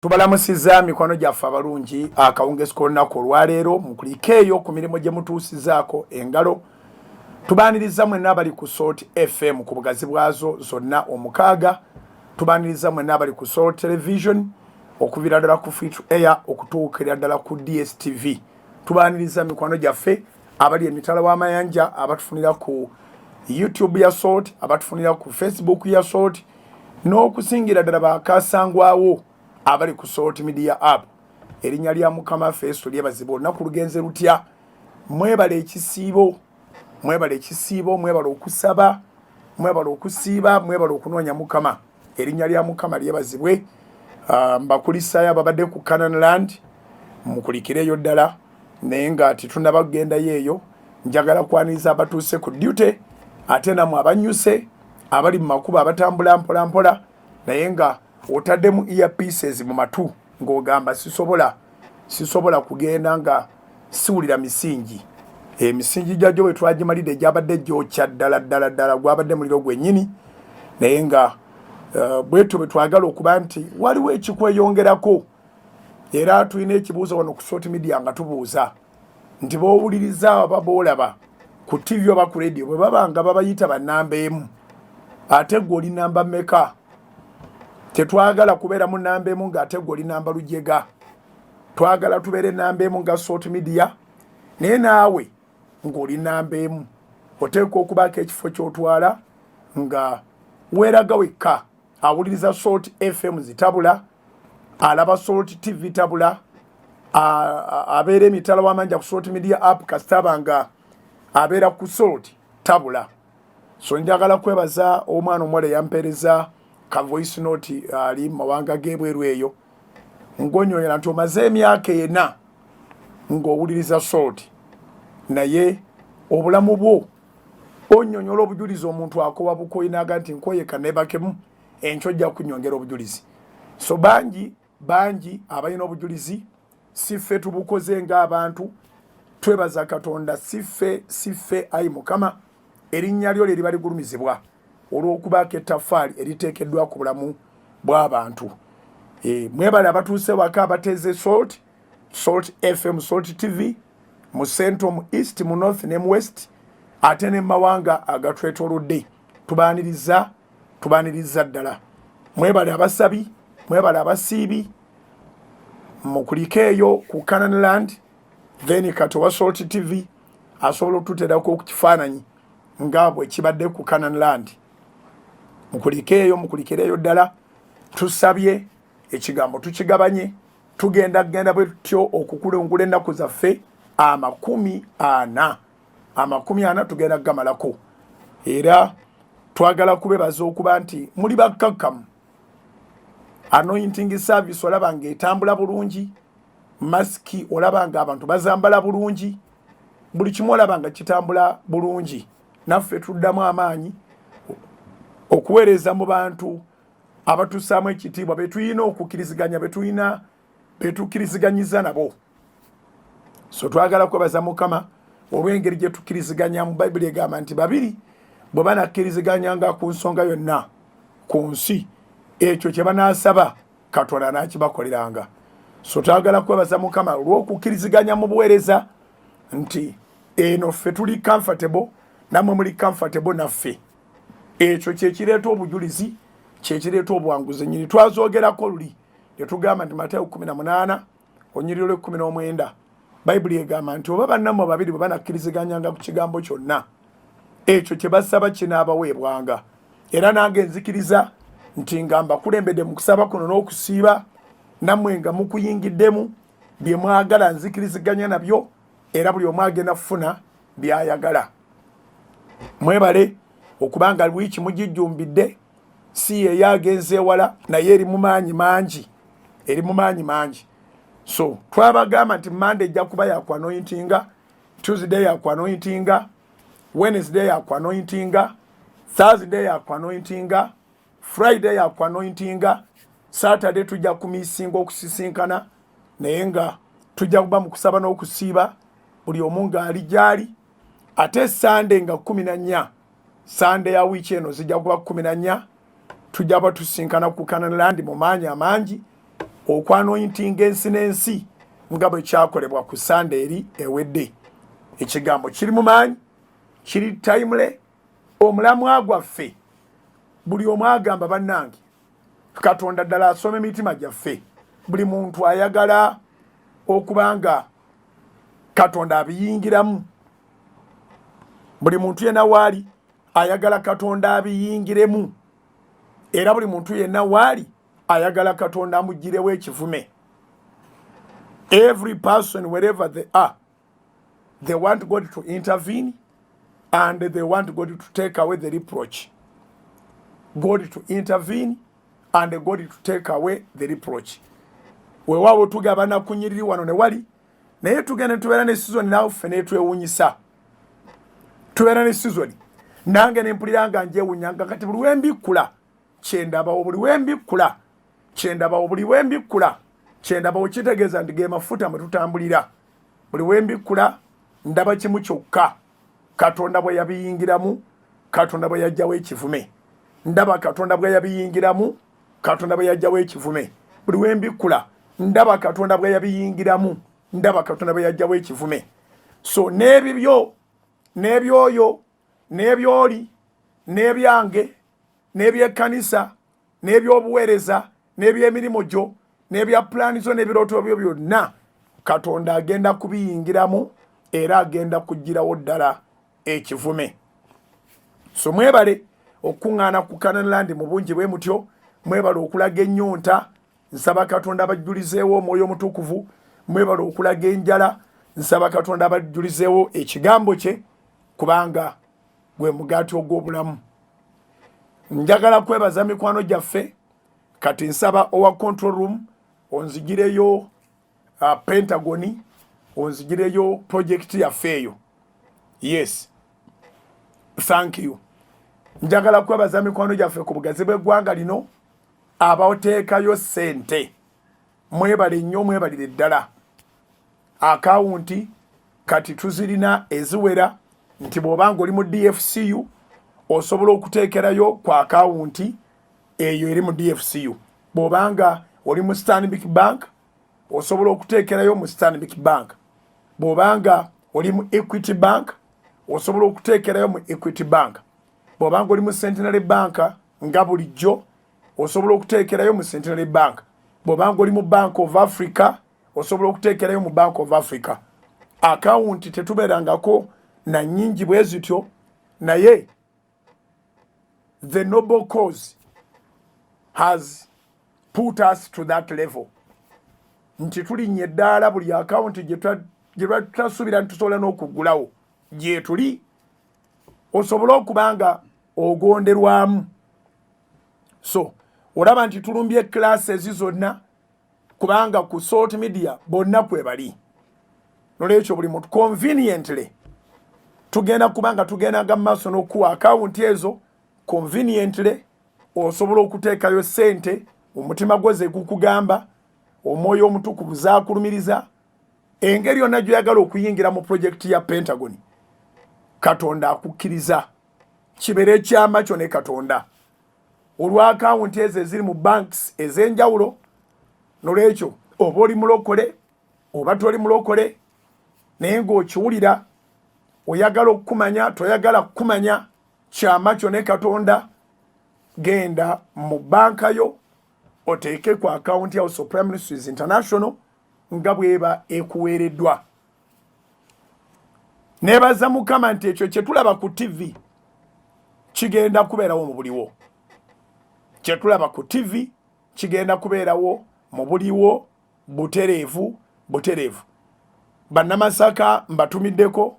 Tubalamusiza mikono gyaffe abalungi akawungeezi k'olunaku olwaleero mukulikeeyo ku mirimu gye mutuusizaako engalo. Tubaaniriza mwenna abali ku Salt FM ku bugazi bwazo zonna omukaaga. Tubaaniriza mwenna abali ku Salt Television okuviira ddala ku Free to Air okutuukira ddala ku DSTV. Tubaaniriza mikono gyaffe abali emitala w'amayanja abatufunira ku YouTube ya Salt, abatufunira ku Facebook ya Salt, n'okusingira ddala bakasangwawo abali ku Salt Media App. Erinnya lya Mukama Festo lyebazibwa olunaku lugenze lutya. Mwebale ekisiibo, mwebale ekisiibo, mwebale okusaba, mwebale okusiiba, mwebale okunoonya Mukama. Erinnya lya Mukama lyebazibwe. Mbakulisaayo ababadde ku Canaan Land mukulikireyo ddala naye nga tetunnaba kugendayo eyo. Njagala kwaniriza abatuuse ku duty ate namwe abanyuse abali mu makubo abatambula mpola mpola naye nga otaddemu earpieces mu matu ng'ogamba sisobola kugenda nga siwulira misingi. Emisingi gyajjo bwe twagimalidde gyabadde gyokya ddala gwabadde muliro gwennyini naye nga bwetu bwe twagala okuba nti waliwo ekikweyongerako. Era tulina ekibuuzo wano ku Salt Media nga tubuuza nti b'owuliriza oba b'olaba ku TV oba ku radio bwe baba nga babayita bannamba emu ate gwe oli namba mmeka? Tetwagala kubeera mu namba emu ng'ate gwe oli namba lujega. Twagala tubeere namba emu nga Salt Media naye naawe ng'oli namba emu. Oteeka okubaako ekifo ky'otwala nga weeraga wekka. Awuliriza Salt FM zitabula, alaba Salt TV tabula, abeera emitala w'amanja ku Salt Media App kasitaba nga abeera ku Salt tabula. So njagala kwebaza omwana omuwala eyampeereza ka voice note ali mawanga g'ebweru eyo ng'onyonyola nti omaze emyaka 4 ng'owuliriza Salt naye obulamu bwo onyonyola obujulizi omuntu akoba bukoyi naga nti nkoye kanebakemu enkyo ojja kunyongera obujulizi. So bangi abalina obujulizi siffe tubukoze ng'abantu. Twebaza Katonda siffe ayi Mukama erinnya lyo liba ligulumizibwa olw'okubaako ettaffaali eriteekeddwa ku bulamu bw'abantu. Mwebale abatuuse waka abateeze Salt FM, Salt TV mu Central, mu East, mu North ne mu West ate ne mawanga agatwetoolodde. Tubaaniriza ddala. Mwebale abasabi, mwebale abasiibi mukulikeeyo ku Canaan Land then katowa Salt TV asobola otuteerako ku kifaananyi nga bwe kibadde ku Canaan Land. Mukulikireyo ddala. Tusabye ekigambo tukigabanye tugenda bwe tutyo okukulungula ennaku zaffe 40 tugenda kugamalako. Era twagala kubebaza okuba nti muli bakkakkamu. Anointing service olaba ng'etambula bulungi, masiki olaba nga abantu bazambala bulungi, buli kimu olaba nga kitambula bulungi. Naffe tuddamu amaanyi okuweereza mu bantu abatusaamu ekitiibwa betulina okukkiriziganya betukkirizganyiza nabo. So twagala kwebaza Mukama olw'engeri gye tukkiriziganyamu. Bayibuli egamba nti babiri bwe banakkiriziganyanga ku nsonga yonna ku nsi ekyo kye banaasaba Katonda anaakibakoleranga. So twagala kwebaza Mukama olw'okukkiriziganya mu buweereza nti eno ffe tuli comfortable namwe muli comfortable naffe. Ekyo kyekireeta obujulizi, kyekireeta obuwanguzi. Nyini twazoogerako luli ne tugamba nti Mateyo 18 onyiriro lwe 19 Bayibuli egamba nti oba bannammwe babiri bwe banakkiriziganyanga ku kigambo kyonna ekyo kye basaba kinaabaweebwanga. Era nange nzikiriza nti nga mbakulembedde mu kusaba kuno n'okusiiba nammwe nga mukuyingiddemu bye mwagala nzikiriziganya nabyo era buli omu agenda kufuna by'ayagala. Mwebale okubanga wiiki mugijjumbidde si ye yagenze ewala naye eri mu maanyi mangi. So twabagamba nti Monday ejja kuba yakwanointinga, Tuesday yakwanointinga, Wednesday yakwanointinga, Thursday yakwanointinga, Friday yakwanointinga, Saturday tujja kumisinga okusisinkana naye nga tujja kuba mu kusaba n'okusiiba buli omu ng'ali gy'ali. Ate Sunday nga 14 Sunday ya wiiki eno zijja kuba 14 tujja kuba tusinkana ku Canaan Land mu maanyi amangi okwanointinga ensi n'ensi nga bwe kyakolebwa ku Sunday eri ewedde. Ekigambo kiri mu maanyi, kiri timely, omulamwa gwaffe buli omu agamba bannange Katonda ddala asome emitima gyaffe. Buli muntu ayagala okubanga Katonda abiyingiramu. Buli muntu yenna waali ayagala Katonda abiyingiremu. Era buli muntu yenna waali ayagala Katonda amugirewo ekivume. Every person, wherever they are, they want God to intervene and they want God to take away the reproach. God to intervene and God to take away the reproach. Weewaawo tugabana kunyiriri wano ne wali, naye tugenda tubeera ne season naffe netwewunyisa. Tubeera ne season nange ne mpulira nga njewunyanga kati buli wembikula kyendabawo, buli wembikula kyendabawo, buli wembikula kyendabawo, kitegeeza nti ge mafuta mwe tutambulira. Buli wembikula ndaba kimu kyokka, Katonda bwe yabiyingiramu, Katonda bwe yajjawo ekivume. Ndaba Katonda bwe yabiyingiramu, Katonda bwe yajjawo ekivume. Buli wembikula ndaba Katonda bwe yabiyingiramu, ndaba Katonda bwe yajjawo ekivume. So n'ebibyo n'ebyoyo n'ebyoli n'ebyange n'ebyekkanisa n'ebyobuweereza n'ebyemirimu gyo n'ebya pulaani zo n'ebirooto byo byonna Katonda agenda kubiyingiramu era agenda kugirawo ddala ekivume. So mwebale okuŋŋaana ku Canaanland mu bungi bwe mutyo, mwebale okulaga ennyonta, nsaba Katonda abajjulizeewo Omwoyo Omutukuvu, mwebale okulaga enjala, nsaba Katonda abajjulizeewo ekigambo kye, kubanga gwe mugaati ogw'obulamu. Njagala kwebaza mikwano gyaffe, kati nsaba owa control room onzigireyo Pentagon, onzigireyo project yaffe eyo. Yes, thank you. Njagala kwebaza mikwano gyaffe ku bugazi bw'eggwanga lino abateekayo ssente. Mwebale nnyo, mwebalire ddala. Akawunti kati tuzirina eziwera, nti bw'obanga oli mu DFCU osobola okuteekerayo ku akawunti eyo eri mu DFCU. Bw'obanga oli mu Stanbic Bank osobola okuteekerayo mu Stanbic Bank. Bw'obanga oli mu Equity Bank osobola okuteekerayo mu Equity Bank. Bw'obanga oli mu Centenary Bank nga bulijjo osobola okuteekerayo mu Centenary Bank. Bw'obanga oli mu Bank of Africa osobola okuteekerayo mu Bank of Africa. Akawunti tetubeerangako na nnyingi bwe zityo, naye the noble cause has put us to that level. Nti tulinnye eddaala buli akawunti gye tutasuubira ntusobola n'okugulawo gye tuli, osobola okubanga ogonderwamu. So olaba nti tulumbye classes zonna, kubanga ku salt media bonna kwe bali. Nolwekyo buli muntu conveniently tugenda kubanga tugendaga mu maaso n'okuwa akawunti ezo conveniently, osobola okuteekayo ssente, omutima gwo ze gukugamba, Omwoyo Omutukuvu zaakulumiriza, engeri yonna gy'oyagala okuyingira mu projekiti ya Pentagon, Katonda akukkiriza. Kibeere ekyama kyo ne Katonda. Olwa akawunti ezo eziri mu banks ez'enjawulo, nolwekyo oba oli mulokole oba toli mulokole, naye ng'okiwulira oyagala okukumanya, toyagala kukumanya, kyama kyo ne Katonda, genda mu banka yo oteeke ku akawunti ya Prime Ministries International nga bweba ekuweereddwa. Nebaza Mukama nti ekyo kye tulaba ku TV kigenda kubeerawo mu buliwo. Kye tulaba ku TV kigenda kubeerawo mu buliwo butereevu. Bannamasaka mbatumiddeko,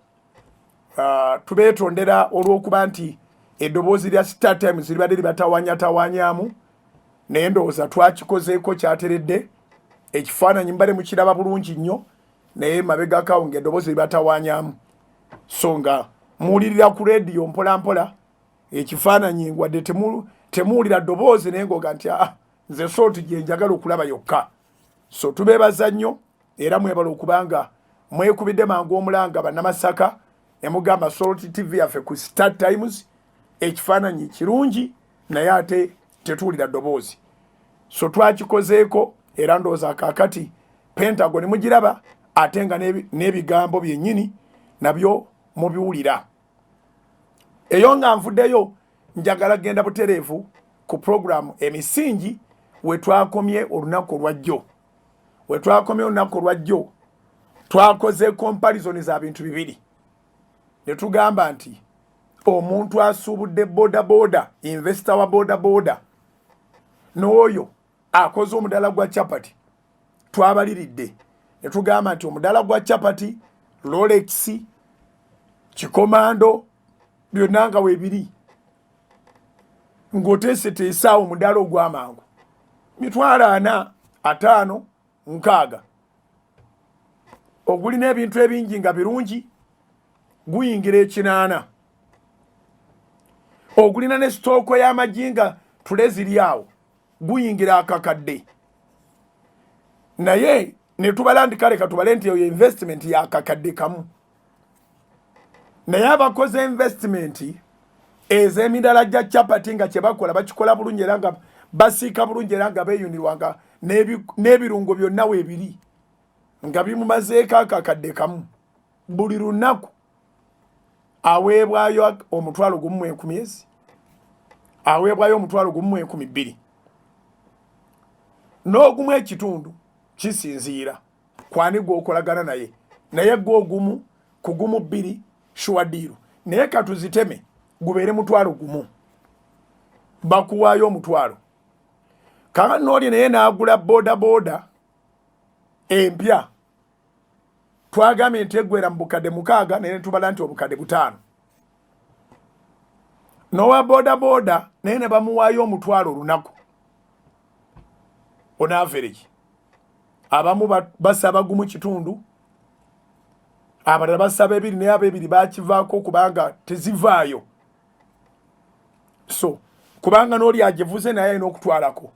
tubeetondera olw'okuba nti eddoboozi lya Star Times libadde libatawanyatawanyaamu, naye ndowooza twakikozeeko kyateredde. Ekifaananyi mbale mukiraba bulungi nnyo, naye mabegakawo ng'eddoboozi libatawanyaamu. So nga muwulirira ku leediyo mpolampola ekifaananyi wadde temuwulira ddoboozi naye ng'oga nti nze sooti gye njagala okulaba yokka. So tubeebaza nnyo era mwebala okubanga mwekubidde mangu omulanga bannamasaka ne mugamba Salt TV yaffe ku Star Times ekifaananyi kirungi naye ate tetuwulira ddoboozi. So twakikozeeko era ndooza kaakati Pentagon mugiraba atenga n'ebigambo byennyini nabyo mubiwulira. Eyo nga nvuddeyo njagala genda butereevu ku programu emisingi wetwakomye olunaku olwajjo. Wetwakomye olunaku olwajjo twakoze comparison za bintu bibiri. Ne tugamba nti omuntu asuubudde boda investor wa boda n'oyo akoze omudala gwa chapati twabaliridde. Ne tugamba nti omudala gwa chapati Rolex Kikomando byonna nga weebiri ng'oteeseteesaawo omudala ogw'amangu 4,500 6 ogulina ebintu ebingi nga birungi guyingira 8 ogulina ne sitooko y'amajinga tule ziri awo guyingira akakadde. Naye ne tubalandika leka tubale nti eyo investment ya akakadde kamu. Naye abakoze investment ez'emidala gya chapati nga kye bakola bakikola bulungi era nga basiika bulungi era nga beeyunirwanga n'ebirungo byonna weebiri nga bimumazeeko akakadde kamu buli lunaku aweebwayo omutwalo gumu mu 10,000 aweebwayo omutwalo gumu mu 12,000 n'ogumu ekitundu kisinziira kwani gw'okolagana naye gw'ogumu ku gumu 2 shuwadiiru naye katuziteme gubeere mutwalo gumu bakuwaayo omutwalo. Kama n'oli naye n'agula boda empya twagambye nti eggwera mu bukadde 6 naye tubala nti obukadde 5 n'owa boda naye ne bamuwaayo omutwalo olunaku on average. Abamu basaba gumu kitundu abalala basaba 2 naye ab'ebiri bakivaako kubanga tezivaayo. So kubanga n'oli agivuze naye alina okutwalako.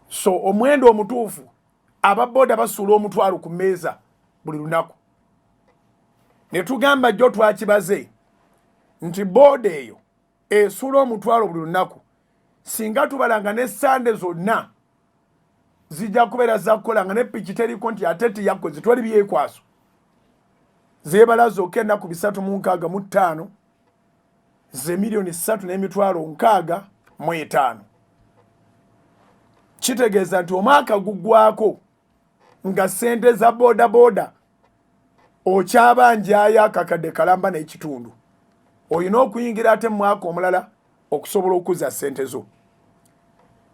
So omwendo omutuufu ababoda basuula omutwalo ku mmeeza buli lunaku. Ne tugamba jjo twakibaze nti boda eyo esuula omutwalo buli lunaku singa tubalanga ne Sande zonna zijja kubeera zakukola nga ne piki teriko nti ate tiyakoze twali byekwaso zeebala zokka ennaku 365 ze miliyoni 3,665,000. Kitegeeza nti omwaka guggwako nga sente za boda okyabanja akakadde kalamba n'ekitundu olina okuyingira ate mu mwaka omulala okusobola okuza sente zo.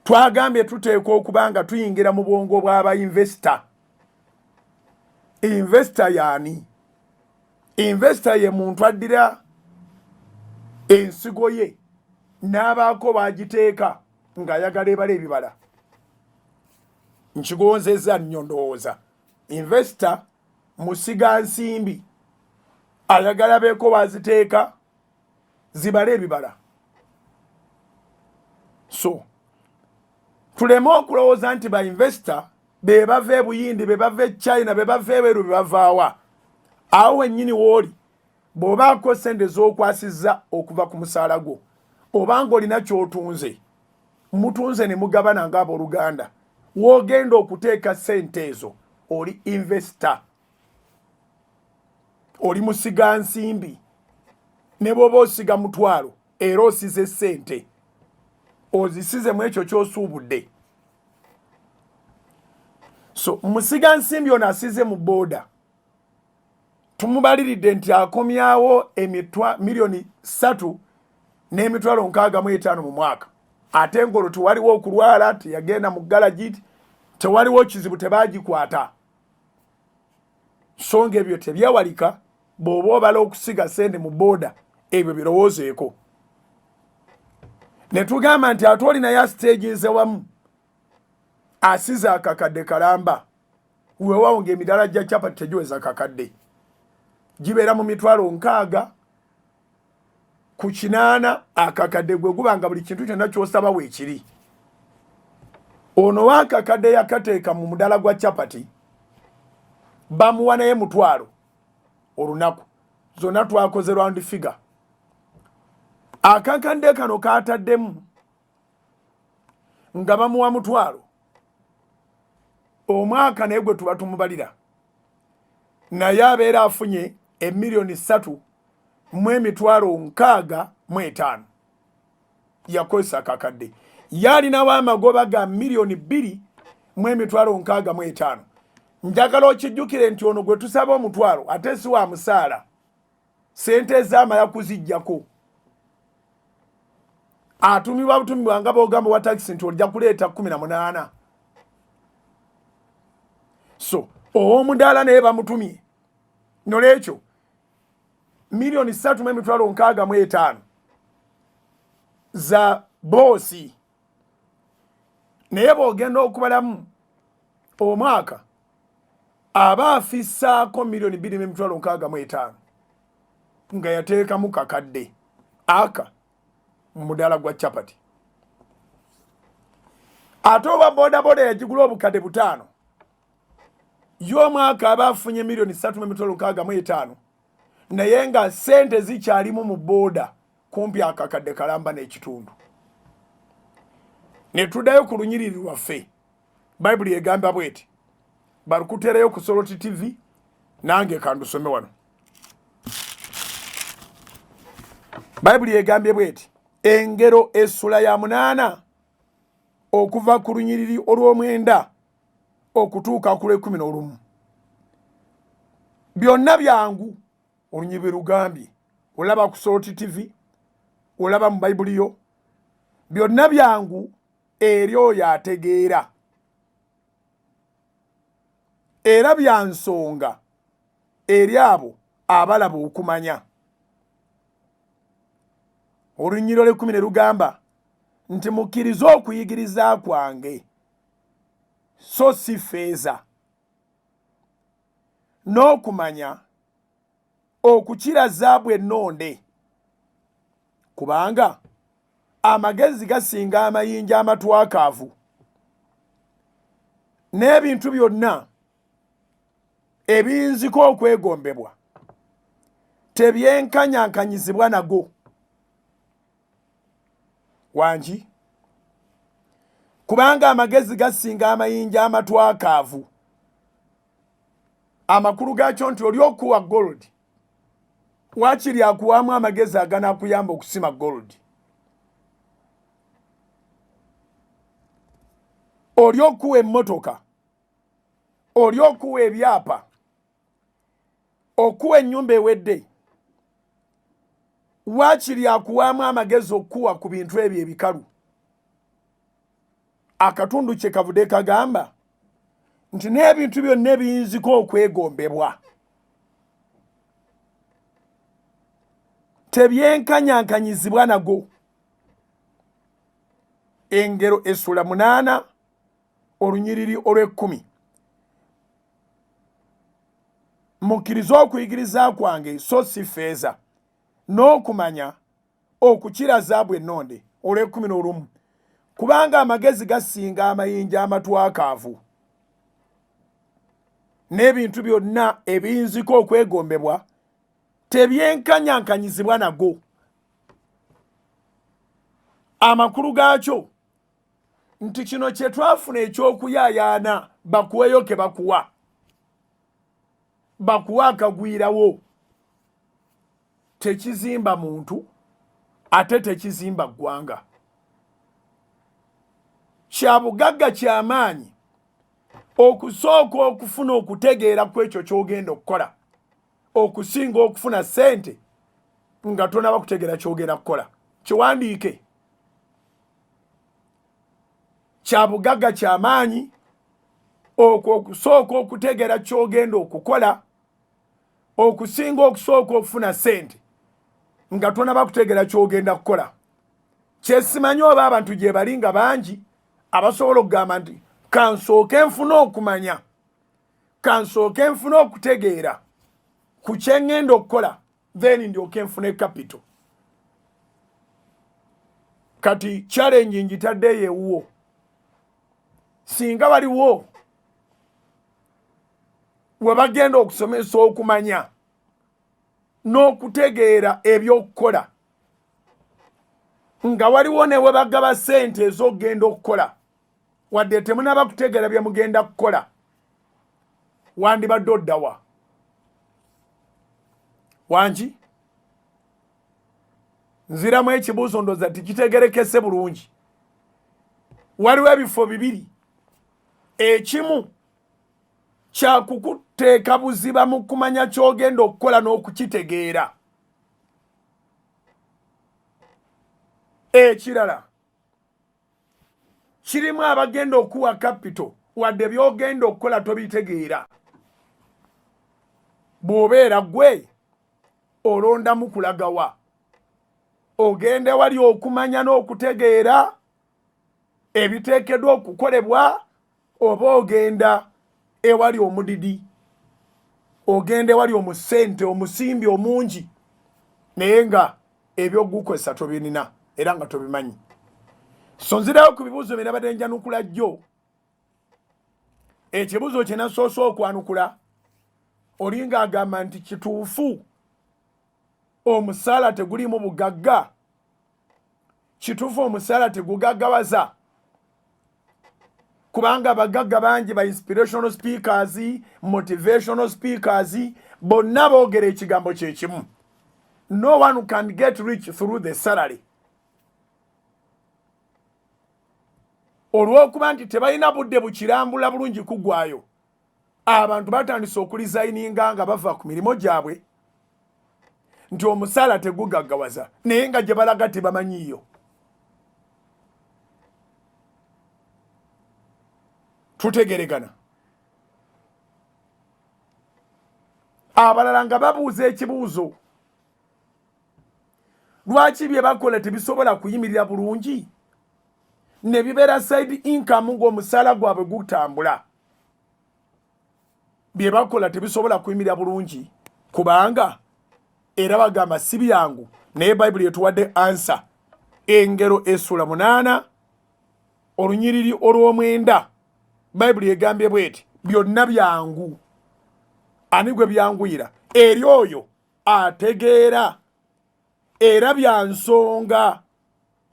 Twagambye tuteekwa okuba nga tuyingira mu bwongo bw'aba investor. Investor yaani? Investor ye muntu addira ensigo ye n'abaako bagiteeka ng'ayagala ebala ebibala. Nkigonzeza nnyo ndowooza. Investor musiga nsimbi ayagala beeko baziteeka zibale ebibala. So tuleme okulowooza nti ba investor be bava e Buyindi be bava e China be bava ebweru be bavaawa. Awo wennyini wooli bw'obaako sente z'okwasizza okuva ku musaala gwo obanga olina ky'otunze mutunze ne mugabana ng'abooluganda w'ogenda okuteeka sente ezo oli investor. Oli musiga nsimbi ne bw'oba osiga mutwalo era osize sente ozisize mu ekyo ky'osuubudde. So musiga nsimbi ono asize mu boda tumubaliridde nti akomyawo miliyoni 3,665,000 mu mwaka. Ate ng'olwo tewaliwo okulwala teyagenda mu galagiti tewaliwo kizibu tebaagikwata. So ng'ebyo tebyewalika bw'oba obala okusiga sente mu boda ebyo birowoozeeko. Ne tugamba nti ate olinayo asiteeginze wamu asize akakadde kalamba weewaawo ng'emidala gya chapati tegiweza akakadde gibeera mu 6,000 ku 8 akakadde gwe gubanga buli kintu kyonna ky'osaba weekiri. Ono w'akakadde yakateeka mu mudala gwa chapati bamuwa naye mutwalo olunaku. Zonna twakoze round figure. Akakadde kano kaataddemu nga bamuwa mutwalo omwaka naye gwe tuba tumubalira naye abeera afunye emiliyoni 3,605 yakozesa kakadde yalinawo amagoba ga miliyoni 2,605 njagala okijjukire nti ono gwe tusaba omutwalo ate si wa musaala sente ez'amala kuzijjako atumibwa butumibwa nga bogamba wa taxi nti ojja kuleeta 18 so owomudaala naye bamutumye nolwekyo miliyoni 3,605 za boosi naye bw'ogenda okubalamu omwaka aba afissaako miliyoni 2,605 nga yateekamu kakadde aka mu mudaala gwa chapati ate oba bodaboda yagigula obukadde 5 y'omwaka aba afunye miliyoni 3,605 naye nga sente zikyalimu mu booda kumpi akakadde kalamba n'ekitundu ne tuddayo ku lunyiriri lwaffe bayibuli egamba bweti balukuteerayo ku Soroti TV nange kandusome wano bayibuli egambye bweti engero essula ya 8 okuva ku lunyiriri olw'omwenda okutuuka ku lw'11 byonna byangu olunyiriri lugambye olaba ku Soroti TV olaba mu bayibuli yo byonna byangu eri oyo ategeera era bya nsonga eri abo abalaba okumanya olunyiriro lw'10 lugamba nti mukkirize okuyigiriza kwange so si feeza n'okumanya okukira zaabu ennonde kubanga amagezi gasinga amayinja amatwakaavu n'ebintu byonna ebiyinziko okwegombebwa tebyenkanyankanyizibwa nago wangi kubanga amagezi gasinga amayinja amatwakaavu amakulu gaakyo nti oli okuwa gold wakiri akuwamu amagezi aganakuyamba okusima gold oli okuwa emmotoka oli okuwa ebyapa okuwa ennyumba ewedde wakiri akuwamu amagezi okuwa ku bintu ebyo ebikalu akatundu kye kavudde kagamba nti n'ebintu byonna ebiyinziko okwegombebwa tebyenkanyankanyizibwa nago engero essula 8 olunyiriri olw'10 mukkirize okuyigiriza kwange so si feeza n'okumanya okukira zaabu ennonde olw'11 kubanga amagezi gasinga amayinja amatwakaavu n'ebintu byonna ebiyinziko okwegombebwa tebyenkanyankanyizibwa nago amakulu gaakyo nti kino kye twafuna eky'okuyaayaana bakuweyo ke bakuwa akagwirawo tekizimba muntu ate tekizimba ggwanga kya bugagga ky'amaanyi okusooka okufuna okutegeera ku ekyo ky'ogenda okukola okusinga okufuna sente nga tonaba kutegeera ky'ogenda kukola kiwandiike kya bugagga ky'amaanyi okwo okusooka okutegeera ky'ogenda okukola okusinga okusooka okufuna sente nga tonaba kutegeera ky'ogenda kukola kyesimanyi oba abantu gye bali nga bangi abasobola okugamba nti kansooke nfuna okumanya kansooke nfuna okutegeera ku kyengenda okukola then ndyoke nfune capital kati challenge njitaddeyo ewuwo singa waliwo we bagenda okusomesa okumanya n'okutegeera ebyokukola nga waliwo ne we bagaba sente ez'okugenda okukola wadde temunaba kutegeera bye mugenda kukola wandibadde oddawa wangi nziramu ekibuuzo ndoza tikitegerekese bulungi waliwo ebifo bibiri ekimu kyakukuteeka buziba mu kumanya kyogenda okukola n'okukitegeera ekirala kirimu abagenda okuwa kapito wadde byogenda okukola tobitegeera bw'obeera gwe olondamu kulagawa ogende wali okumanya n'okutegeera ebiteekeddwa okukolebwa oba ogenda ewali omudidi ogende wali omusente omusimbi omungi naye nga ebyogukozesa tobirina era nga tobimanyi so nzirawo ku bibuuzo bye nabadde njanukula jjo ekibuuzo kye nasoose okwanukula olinga agamba nti kituufu omusaala tegulimu bugagga kituufu omusaala tegugaggawaza kubanga bagagga bangi ba inspirational speakers motivational speakers bonna boogera ekigambo kyekimu no one can get rich through the salary olw'okuba nti tebalina budde bukirambula bulungi kugwayo abantu batandise okulizayininga nga bava ku mirimu gyabwe nti omusaala tegugaggawaza naye nga gye balaga tebamanyiiyo tutegeregana abalala nga babuuza ekibuuzo lwaki bye bakola tebisobola kuyimirira bulungi ne bibeera side income ng'omusaala gwabwe gutambula bye bakola tebisobola kuyimirira bulungi kubanga era bagamba si byangu naye bayibuli etuwadde ansa engero essula 8 olunyiriri olw'omwenda bayibuli egambye bweti byonna byangu ani gwe byanguyira eri oyo ategeera era bya nsonga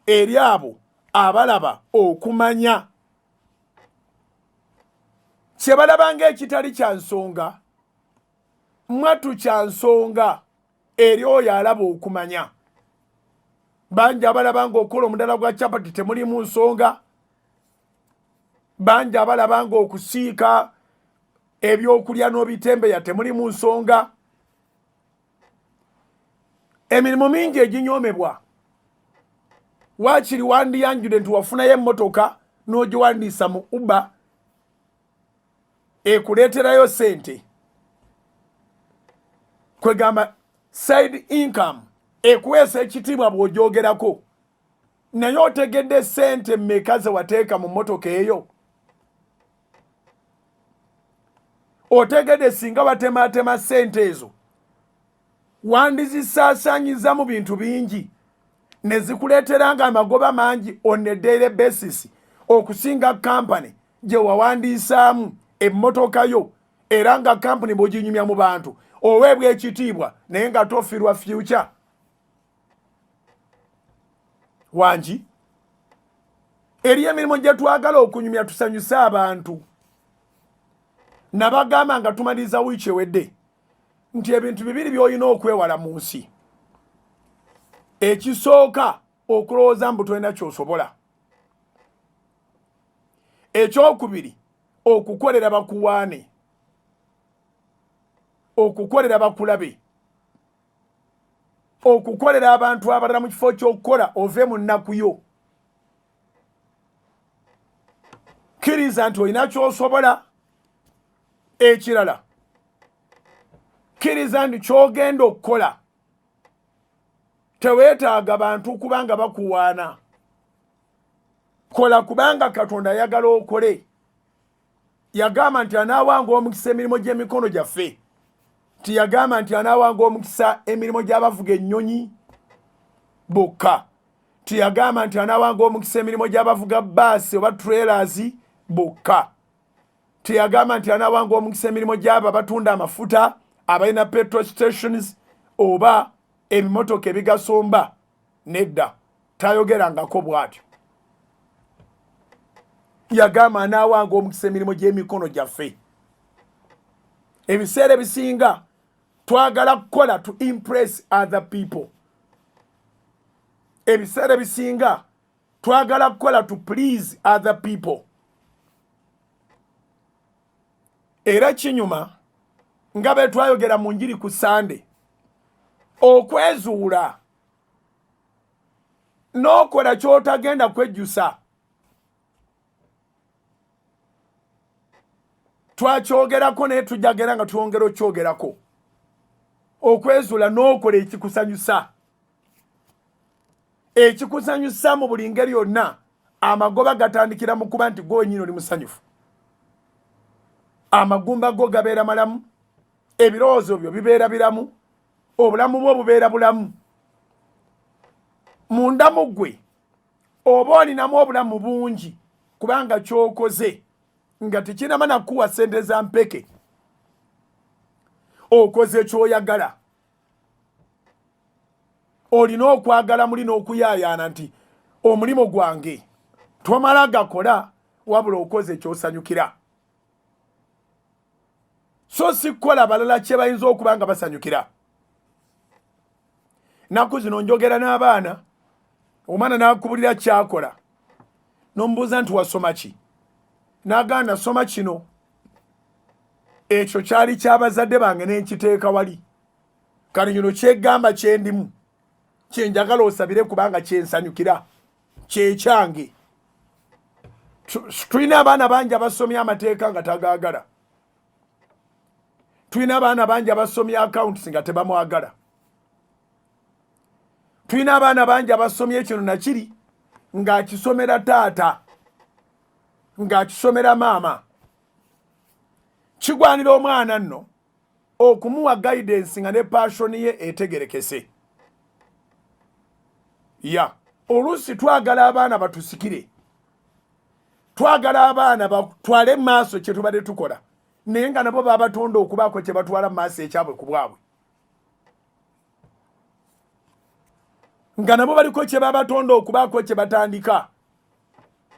eri abo abalaba okumanya kye balaba ng'ekitali kya nsonga mwatu kya nsonga eri oyo alaba okumanya bangi abalaba ng'okola omudala gwa capati temulimu nsonga bangi abalaba ng'okusiika ebyokulya n'obitembeya temulimu nsonga emirimu mingi eginyoomebwa waakiri wandiyanjudde nti wafunayo emmotoka n'ogiwandiisa mu uba ekuleeterayo sente kwegamba side income ekuweesa ekitiibwa bw'ogyogerako naye otegedde sente mmeka ze wateeka mu mmotoka eyo otegedde singa batemaatema sente ezo wandizisaasaanyiza mu bintu bingi ne zikuleeteranga amagoba mangi on a daily basis okusinga kampani gye wawandiisaamu emmotoka yo era nga kampani bw'oginyumya mu bantu oweebwa ekitiibwa naye nga tofirwa future wangi eri emirimu gye twagala okunyumya tusanyuse abantu nabagamba nga tumaliriza wiiki ewedde nti ebintu bibiri by'olina okwewala mu nsi ekisooka okulowooza mbu tolina ky'osobola ekyokubiri okukolera bakuwaane okukolera bakulabe okukolera abantu abalala mu kifo ky'okukola ove mu nnaku yo kkiriza nti olina ky'osobola ekirala kkiriza nti ky'ogenda okukola teweetaaga bantu kubanga bakuwaana kola kubanga Katonda ayagala okole yagamba nti anaawanga omukisa emirimu gy'emikono gyaffe tiyagamba nti anaawanga omukisa emirimu gy'abavuga ennyonyi bokka tiyagamba nti anaawanga omukisa emirimu gy'abavuga baasi oba trailers bokka tiyagamba nti anaawanga omukisa emirimu gy'abo abatunda amafuta abalina petrol stations oba ebimotoka ebigasomba nedda tayogerangako bw'atyo yagamba anaawanga omukisa emirimu gy'emikono gyaffe ebiseera bisinga twagala kukola to impress other people. Ebiseera bisinga twagala kukola to please other people. Era kinyuma nga bwe twayogera mu njiri ku Sunday, okwezuula n'okola ky'otagenda kwejjusa. Twakyogerako naye tujjagera nga twongera okyogerako. Okwezuula n'okola ekikusanyusa. Ekikusanyusa mu buli ngeri yonna, amagoba gatandikira mu kuba nti gwenyini oli musanyufu. Amagumba go gabeera malamu, ebirowoozo byo bibeera biramu, obulamu bwo bubeera bulamu. Munda mu ggwe oba olinamu obulamu bungi kubanga ky'okoze nga tekinama nakuwa ssente za mpeke. Okoze ky'oyagala. Olina okwagala muli n'okuyaayaana nti omulimu gwange tomala gakola wabula okoze ky'osanyukira. So si kukola balala kye bayinza okuba nga basanyukira. Naku zino njogera n'abaana, omwana n'akubulira kyakola n'omubuuza nti wasoma ki? N'agamba nasoma kino. Ekyo kyali ky'abazadde bange n'enkiteeka wali. Kale kino kyegamba kyendimu, kyenjagala osabire kubanga kyensanyukira, kyekyange. Tulina abaana bangi abasomya amateeka nga tagaagala. Tulina abaana bangi abasomya accounts nga tebamwagala. Tulina abaana bangi abasomye kino nakiri ng'akisomera taata, ng'akisomera maama. Kigwanira omwana nno okumuwa guidance nga ne passion ye etegerekese. Oluusi twagala abaana batusikire. Twagala abaana batwale maaso kye tubadde tukola. Naye nga nabo babatonda okubaako kye batwala maaso ekyabwe ku bwabwe. Nga nabo baliko kye babatonda okubaako kye batandika.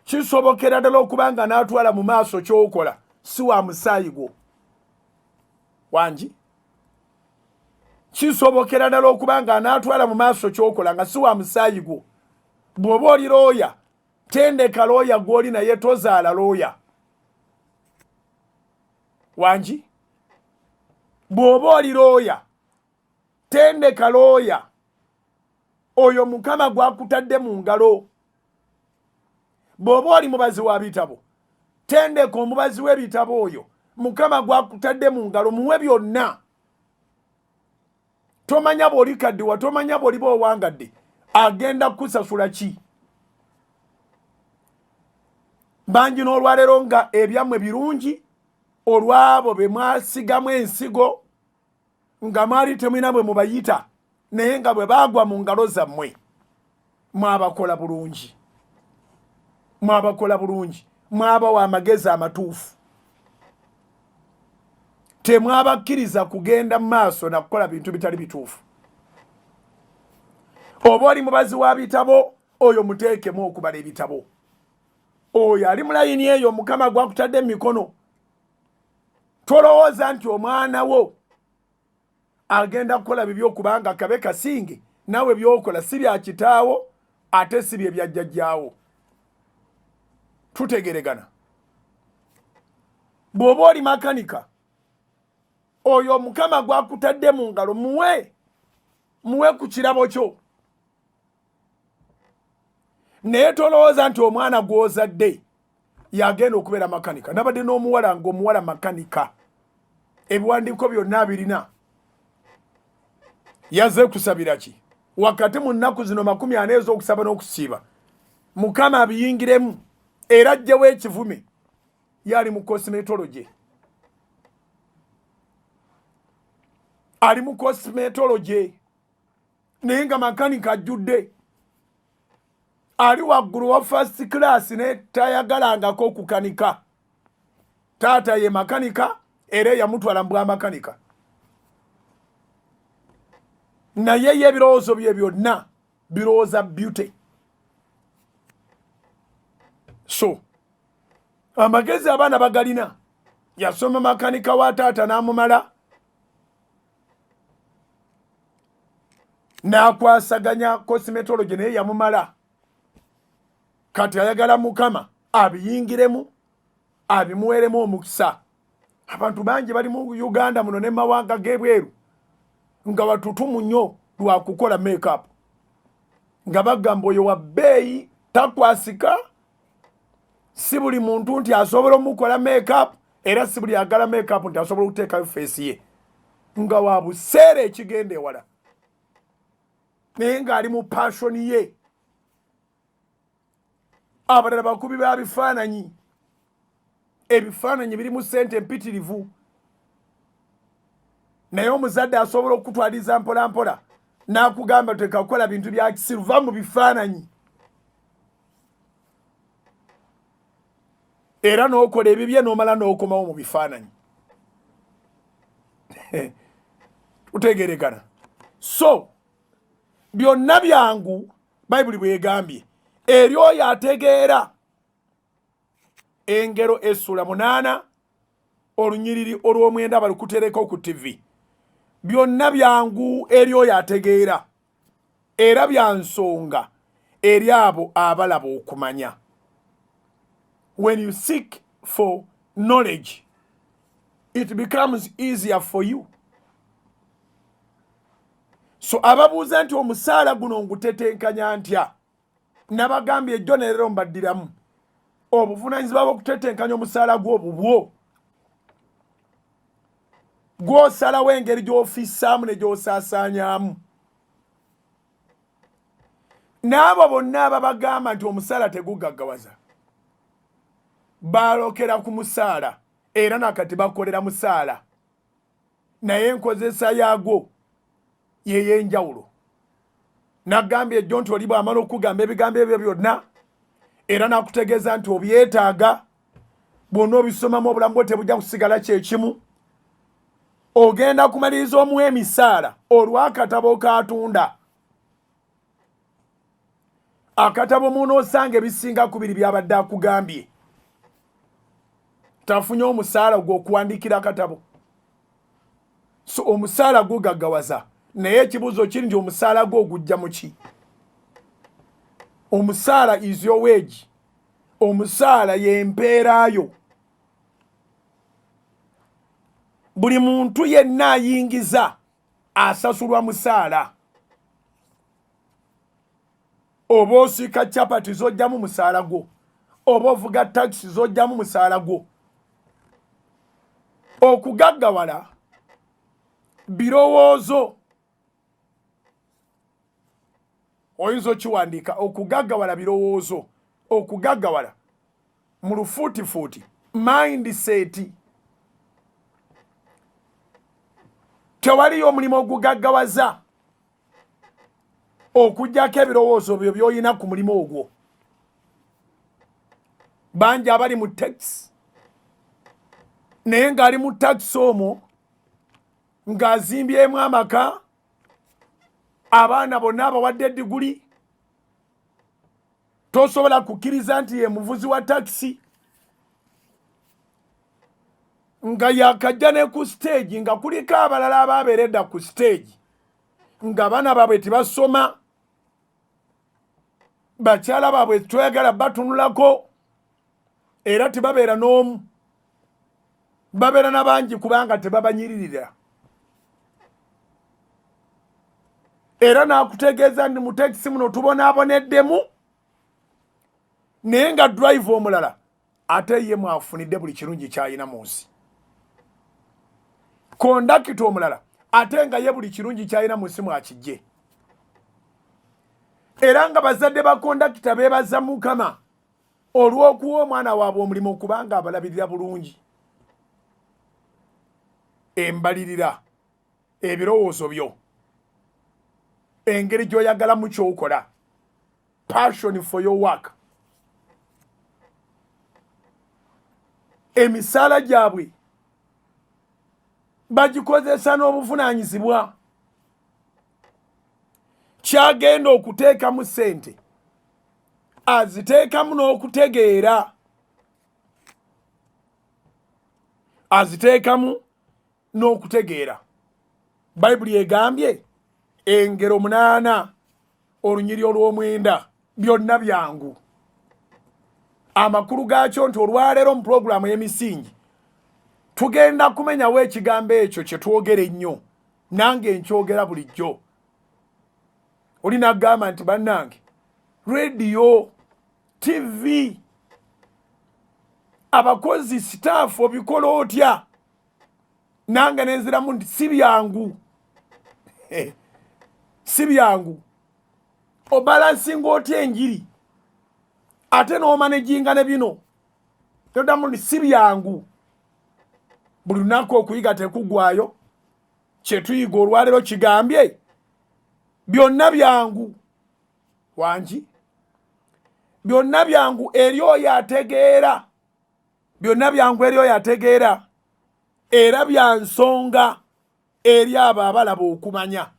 Kisobokera ddala okuba nga n'atwala mu maaso ky'okola si wa musaayi gwo. Wangi? Kisobokera ddala okuba nga n'atwala mu maaso ky'okola nga si wa musaayi gwo. Bw'oba oli looya, tendeka looya gw'oli naye tozaala looya. Wangi? Bw'oba oli looya, tendeka looya oyo Mukama gwakutadde mu ngalo. Bw'oba oli mubazi wa bitabo, tendeka omubazi w'ebitabo oyo Mukama gwakutadde mu ngalo, muwe byonna. Tomanya bw'oli kaddiwa, tomanya bw'oliba owangadde, agenda kusasula ki? Bangi n'olwaleero nga ebyammwe birungi, olwabo be mwasigamu ensigo nga mwali temwina bwe mubayita, naye nga bwe bagwa mu ngalo zammwe mwabakola bulungi. Mwabakola bulungi, mwabawa amagezi amatuufu. Temwabakkiriza kugenda mu maaso na kukola bintu bitali bituufu. Oba oli mubazi wa bitabo, oyo muteekemu okubala ebitabo. Oyo ali mu layini eyo Mukama gwakutadde mu mikono. Tolowooza nti omwana wo agenda kukola bibyo kubanga kabe kasinge, nawe byokola si bya kitaawo ate si bye bya jjajjaawo. Tutegeregana. Bw'oba oli makanika, oyo Mukama gwakutadde mu ngalo muwe ku kirabo kyo. Naye tolowooza nti omwana gw'ozadde yagenda okubeera makanika. Nabadde n'omuwala ng'omuwala makanika, ebiwandiiko byonna birina. Yazze kusabira ki? Wakati mu nnaku zino 40 ez'okusaba n'okusiiba, Mukama abiyingiremu era ajjewo ekivume. Yali mu cosmetology. Ali mu cosmetology. Naye nga makanika ajjudde. Ali waggulu wa first class ne tayagalangako okukanika. Taata ye makanika era yamutwala mu bwa makanika. Naye ebirowoozo bye byonna birowooza beauty. So amagezi abaana bagalina yasoma makanika wa taata n'amumala n'akwasaganya cosmetology naye yamumala kati ayagala mukama abiyingiremu abimuweremu omukisa. Abantu bangi bali mu Uganda muno ne mawanga g'ebweru nga batutumu nnyo lwa kukola makeup nga bagamba oyo wa bbeeyi takwasika, si buli muntu nti asobola omukola makeup era si buli agala makeup nti asobola okuteekayo face ye, nga wa buseera ekigenda ewala naye ng'ali mu passion ye. Abalala bakubi ba bifaananyi, ebifaananyi birimu ssente mpitirivu naye omuzadde asobola okutwaliza mpola mpola n'akugamba teka kukola bintu bya kisiru, va mu bifaananyi era n'okola ebibye n'omala n'okomawo mu bifaananyi. Tutegeregana. So byonna byangu Bayibuli bwegambye eri oyo ategeera. Engero essula 8 olunyiriri olw'omwenda balikutereka ku TV. Byonna byangu eri oyo ategeera era bya nsonga eri abo abalaba okumanya. When you seek for knowledge, it becomes easier for you. So ababuuza nti omusaala guno ngutetenkanya ntya, nabagambye ejjo ne leero mbaddiramu obuvunaanyizibwa bw'okutetenkanya omusaala gw'obubwo gw'osalawo engeri gy'ofissaamu ne gy'osaasaanyaamu. N'abo bonna ababagamba nti omusaala tegugaggawaza baalokera ku musaala era nakati bakolera musaala naye enkozesa yaagwo yeyenjawulo. Nagambye ejjo nti oli bw'amala okugamba ebigambo ebyo byonna era nakutegeeza nti obyetaaga bwonna obisomamu obulamu bwo tebujja kusigala kyekimu, ogenda kumaliriza omuwa emisaala olw'akatabo kaatunda. Akatabo munoosanga ebisinga ku biri byabadde akugambye. Tafunye omusaala gw'okuwandiikira akatabo. So omusaala gugaggawaza naye ekibuuzo kiri nti omusaala gwo gujja mu ki? Omusaala is your wage. Omusaala y'empeeraayo. Buli muntu yenna ayingiza asasulwa musaala. Oba osiika capati z'ojjamu musaala gwo, oba ovuga takisi z'ojjamu musaala gwo. Okugaggawala birowoozo. Oyinza okiwandiika okugaggawala birowoozo. Okugaggawala mu lufuutifuuti mindset. Tewaliyo omulimu ogugaggawaza okuggyako ebirowoozo byo by'olina ku mulimu ogwo. Bangi abali mu takisi naye ng'ali mu takisi omwo ng'azimbyemu amaka, abaana bonna abawadde eddiguli, tosobola kukkiriza nti ye muvuzi wa takisi, nga yakajja ne ku stage nga kuliko abalala ababeera edda ku stage nga baana baabwe tebasoma, bakyala baabwe twayagala batunulako era tebabeera n'omu, babeera n'abangi kubanga tebabanyiririra. Era n'akutegeeza nti mu takisi muno tubonaaboneddemu naye nga drive omulala ate ye mwafunidde buli kirungi ky'alina mu nsi. Kondakita omulala ate nga ye buli kirungi ky'alina mu nsi mwakijje. Era nga bazadde ba kondakita beebaza Mukama olw'okuwa omwana waabwe omulimu kubanga abalabirira bulungi. Embalirira ebirowoozo byo, engeri gy'oyagalamu ky'okola, passion for your work. Emisaala gyabwe bagikozesa n'obuvunaanyizibwa. Kyagenda okuteekamu ssente aziteekamu n'okutegeera. aziteekamu n'okutegeera. Bayibuli egambye engero 8 olunyiri olw'omwenda byonna byangu. Amakulu gaakyo nti olwaleero mu pulogulaamu y'emisingi tugenda kumenyawo ekigambo ekyo kye twogera ennyo, nange nkyogera bulijjo. Oli n'agamba nti bannange radio, TV, abakozi staff obikola otya? Nange nenziramu nti si byangu. Si byangu. Obalansinga otya enjiri ate n'omanaginga ne bino todamu nti si byangu. Buli lunaku okuyiga tekugwayo. Kyetuyiga olwaleero kigambye byonna byangu. Wangi byonna byangu eri oyo ategeera. Byonna byangu eri oyo ategeera. Era bya nsonga eri abo abalaba okumanya.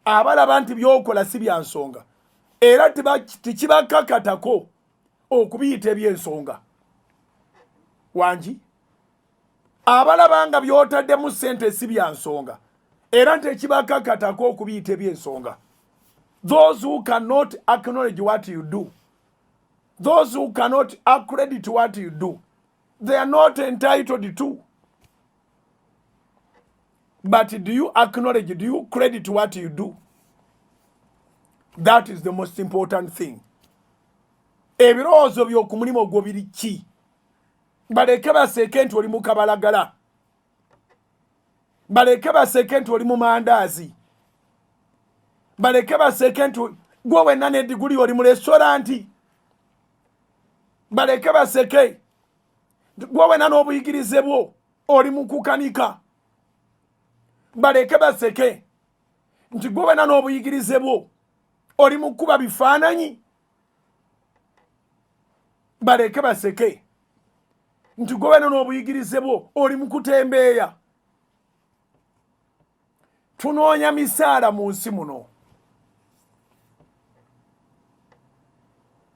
Abalaba nti byokola si bya nsonga. Era tekibakakatako okubiyita eby'ensonga. Wangi abalaba nga byotaddemu ssente si bya nsonga. Era tekibakakatako okubiyita eby'ensonga. Those who cannot acknowledge what you do, those who cannot accredit what you do, they are not entitled to. But do you acknowledge, do you credit what you do? That is the most important thing. Ebirowoozo by'oku mulimu gwo biri ki? Baleke baseke nti oli mu kabalagala. Baleke baseke nti oli mu mandaazi. Baleke baseke nti gwe wenna ne diguli oli mu restauranti. Baleke baseke gwe wenna n'obuyigirize bwo oli mu kukanika. Baleke baseke nti gwe wenna n'obuyigirize bwo oli mu kuba bifaananyi. Baleke baseke nti gwe wenna n'obuyigirize bwo oli mu kutembeeya. Tunoonya misaala mu nsi muno.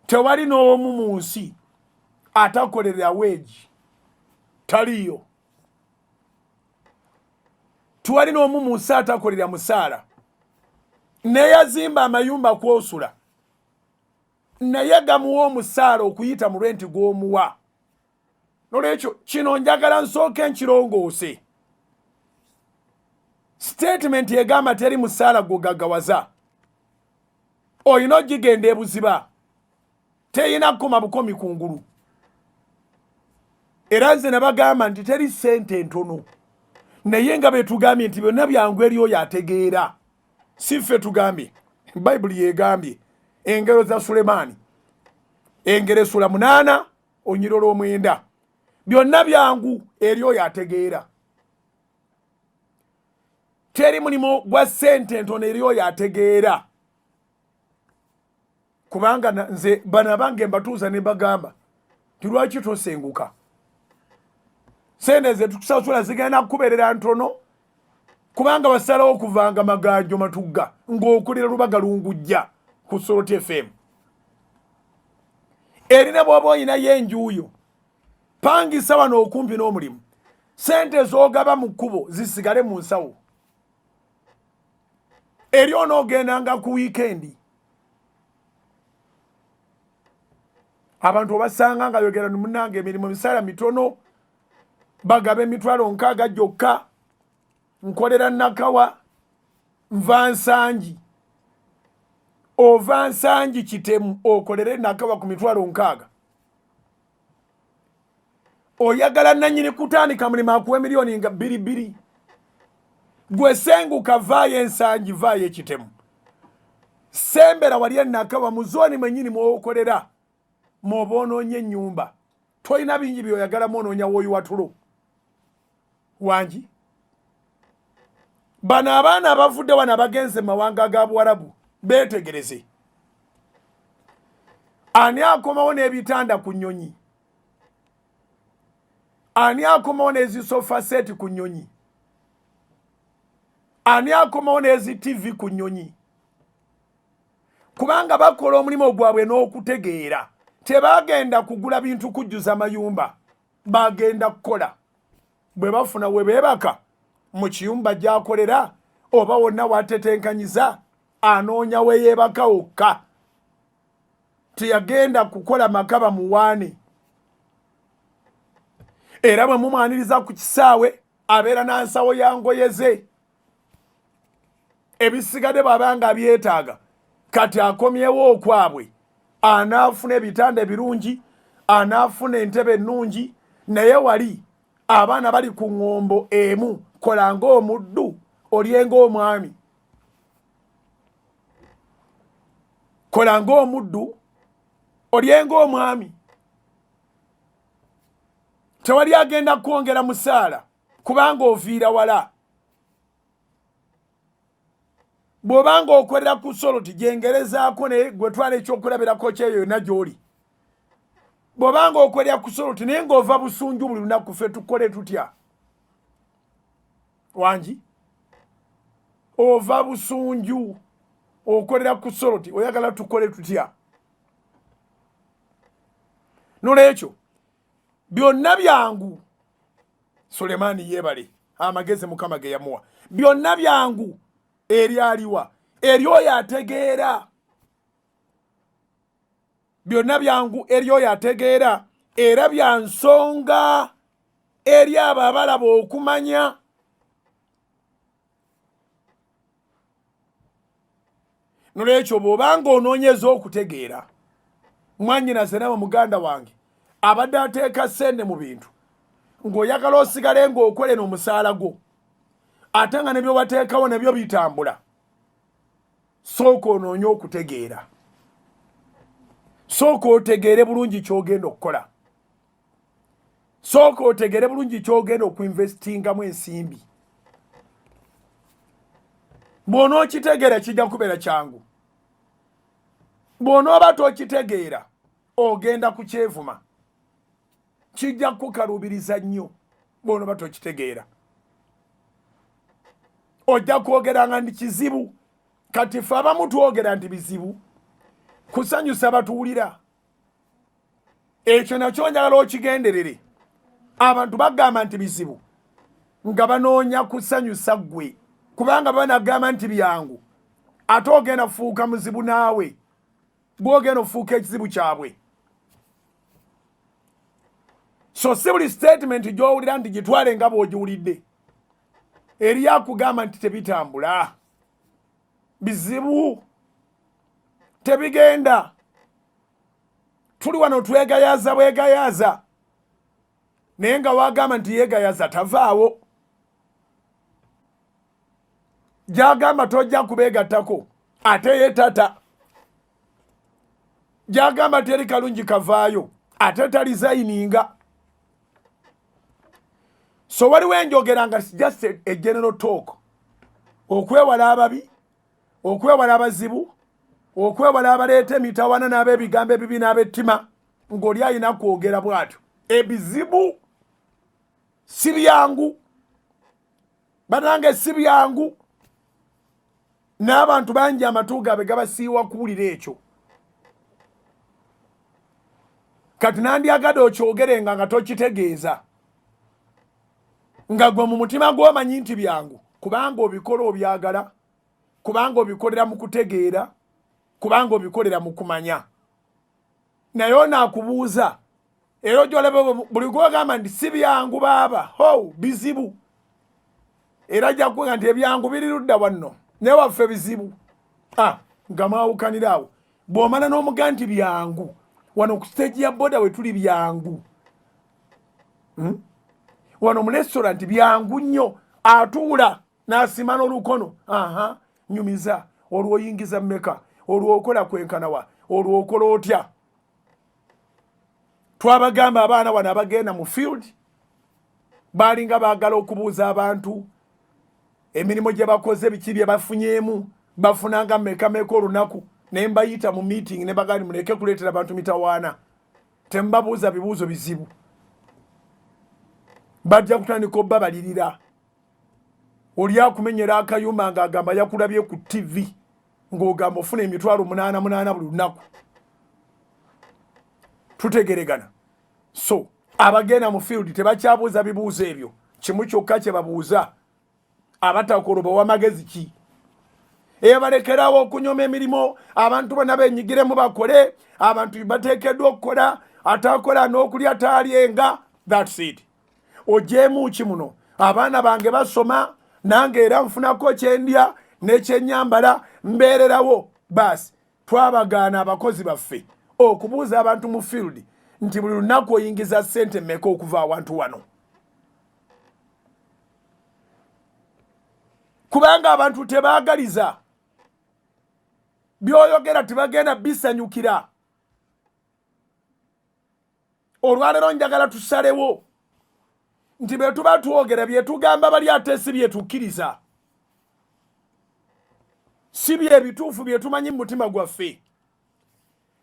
Tewali n'omu mu nsi atakolerera weegi. Taliyo. Tuwali n'omu mu nsi atakolerera musaala. Neyazimba amayumba kwosula. Naye gamuwa omusaala okuyita mu renti gw'omuwa. Nolwekyo kino njagala nsooke nkirongoose. Statement egamba teri musaala gw'ogaggawaza. Oyina ogigenda ebuziba. Teyina kukoma bukomi kungulu. Era nze ne bagamba nti teri ssente ntono. Naye nga betugambye nti byonna byangu eri oyo ategeera. Si ffe tugambye. Bayibuli yegambye. Engero za Sulemaani. Engero Essula 8 olunyiri olw'omwenda. Byonna byangu eri oyo ategeera. Teri mulimu gwa ssente ntono eri oyo ategeera. Kubanga nze bana bange mbatuuza ne bagamba nti lwaki tosenguka. Sente ze tukusasula zigenda kukubeerera ntono kubanga basalawo okuvanga maganjo matugga ng'okulira lubaga lungujja ku Soroti FM. Erina bw'oba oyinayo enjuuyo pangisa wano okumpi n'omulimu. Sente z'ogaba mu kkubo zisigale mu nsawo. Eri onoogendanga ku wiikendi. Abantu obasanga nga yogera ni munnange emirimu misaala mitono bagaba emitwalo 6 gyokka nkolera Nakawa nva Nsangi. Ova Nsangi Kitemu okolere Nakawa ku mitwalo 6. Oyagala nannyini kutandika mulimu akuwa miliyoni nga 2. Gwe senguka vaayo Nsangi vaayo Kitemu. Sembera wali Nakawa mu zooni mwennyini mwokolera mwobonoonye ennyumba. Toyina bingi by'oyagala mwononya w'oyo watulo. Wangi bano abaana abavudde wano abagenze mawanga ga Buwarabu beetegereze. Ani akomawo n'ebitanda ku nnyonyi? Ani akomawo n'ezisofa seti ku nnyonyi? Ani akomawo n'ezi TV ku nnyonyi? Kubanga bakola omulimu gwabwe n'okutegeera. Tebagenda kugula bintu kujjuza mayumba. Bagenda kukola. bwe bafuna we beebaka mu kiyumba gy'akolera oba wonna watetenkanyiza anoonya we yeebaka wokka teyagenda kukola makaba muwaane era bwe mumwaniriza ku kisaawe abeera na nsawo ya ngoye ze ebisigadde bw'abanga abyetaaga kati akomyewo okwabwe anaafuna ebitanda ebirungi anaafuna entebe ennungi naye wali abaana bali ku ŋŋombo emu kola ng'omuddu olye ng'omwami kola ng'omuddu olye ng'omwami tewali agenda kwongera musaala kubanga oviira wala bw'obanga okolera ku soloti gyengerezaako naye gwe twala ekyokulabirako kyeyo yonna gy'oli bw'obanga okolera ku soloti naye ng'ova busunju buli lunaku ffe tukole tutya wangi ova busunju okolera ku soloti oyagala tukole tutya nolwekyo byonna byangu Sulemaani yeebale amagezi Mukama ge yamuwa byonna byangu eri aliwa eri oyo ategeera byonna byangu eri oyo ategeera era bya nsonga eri abo abalaba okumanya nolwekyo bw'obanga onoonyeza okutegeera mwannyinaze nawe muganda wange abadde ateeka ssente mu bintu ng'oyagala osigale ng'okole n'omusaala gwo ate nga nebyo wateekawo nebyo bitambula sooka onoonye okutegeera sooka otegeere bulungi ky'ogenda okukola sooka otegeere bulungi ky'ogenda okuinvestingamu ensimbi bw'onookitegeera kijja kubeera kyangu bw'onooba tokitegeera ogenda kukyevuma kijja kukaluubiriza nnyo bw'onooba tokitegeera ojja kwogeranga nti kizibu kati ffe abamu twogera nti bizibu kusanyusa batuwulira ekyo nakyo njagala okigenderere abantu bagamba nti bizibu nga banoonya kusanyusa ggwe kubanga banagamba nti byangu ate ogenda fuuka muzibu naawe bw'ogenda ofuuka ekizibu kyabwe so si buli statement gy'owulira nti gitwale nga bw'ogiwulidde eri akugamba nti tebitambula bizibu tebigenda tuli wano twegayaza bwegayaza naye nga wagamba nti yeegayaza tavaawo gyagamba tojja kubeegattako ate yeetata gyagamba teri kalungi kavaayo ate talizayininga so waliwo enjogera nga just a general talk okwewala ababi okwewala abazibu okwewala abaleeta emitawana n'ab'ebigambo ebibi n'ab'ettima ng'oli alina kwogera bw'atyo ebizibu si byangu banange si byangu n'abantu bangi amatu gaabwe gabasiiwa kuwulira ekyo kati nandyagadde okyogerenga nga tokitegeeza nga gwe mu mutima gw'omanyi nti byangu kubanga obikola obyagala kubanga obikolera mu kutegeera kubanga obikolera mu kumanya naye onaakubuuza era ojolaba buli gwogamba nti si byangu baaba bizibu era ajja kukwega nti ebyangu biri ludda wanno naye waffe bizibu nga mwawukaniraawo bw'omala n'omuga nti byangu wano ku siteegi ya boda we tuli byangu wano mu restaurant byangu nnyo atuula n'asima n'olukono nyumiza olwoyingiza mmeka olwokola kwenkanawa olwokola otya twabagamba abaana wano abagenda mu field baalinga baagala okubuuza abantu emirimu gye bakoze biki bye bafunyeemu bafunanga meka olunaku naye mbayita mu meeting ne bagandi muleke kuleetera abantu mitawaana temubabuuza bibuuzo bizibu bajja kutandika obba balirira oli akumenyera akayuma ng'agamba yakulabye ku TV ng'ogamba ofuna emitwalo 88 buli lunaku tutegeregana so abagenda mu field tebakyabuuza bibuuzo ebyo kimu kyokka kye babuuza abatakoloba w'amagezi ki balekerawo okunyoma emirimu abantu bonna benyigiremu bakole abantu bateekeddwa okukola atakola n'okulya taalyenga that's it ojeemu ki muno abaana bange basoma nange era nfunako kyendya n'ekyenyambala mbeererawo baasi twabagaana abakozi baffe okubuuza abantu mu field nti buli lunaku oyingiza ssente mmeka okuva awantu wano kubanga abantu tebaagaliza byoyogera tebagenda bisanyukira olwaleero njagala tusalewo nti bwe tuba twogera bye tugamba bali ate si bye tukkiriza si bye bituufu bye tumanyi mu mutima gwaffe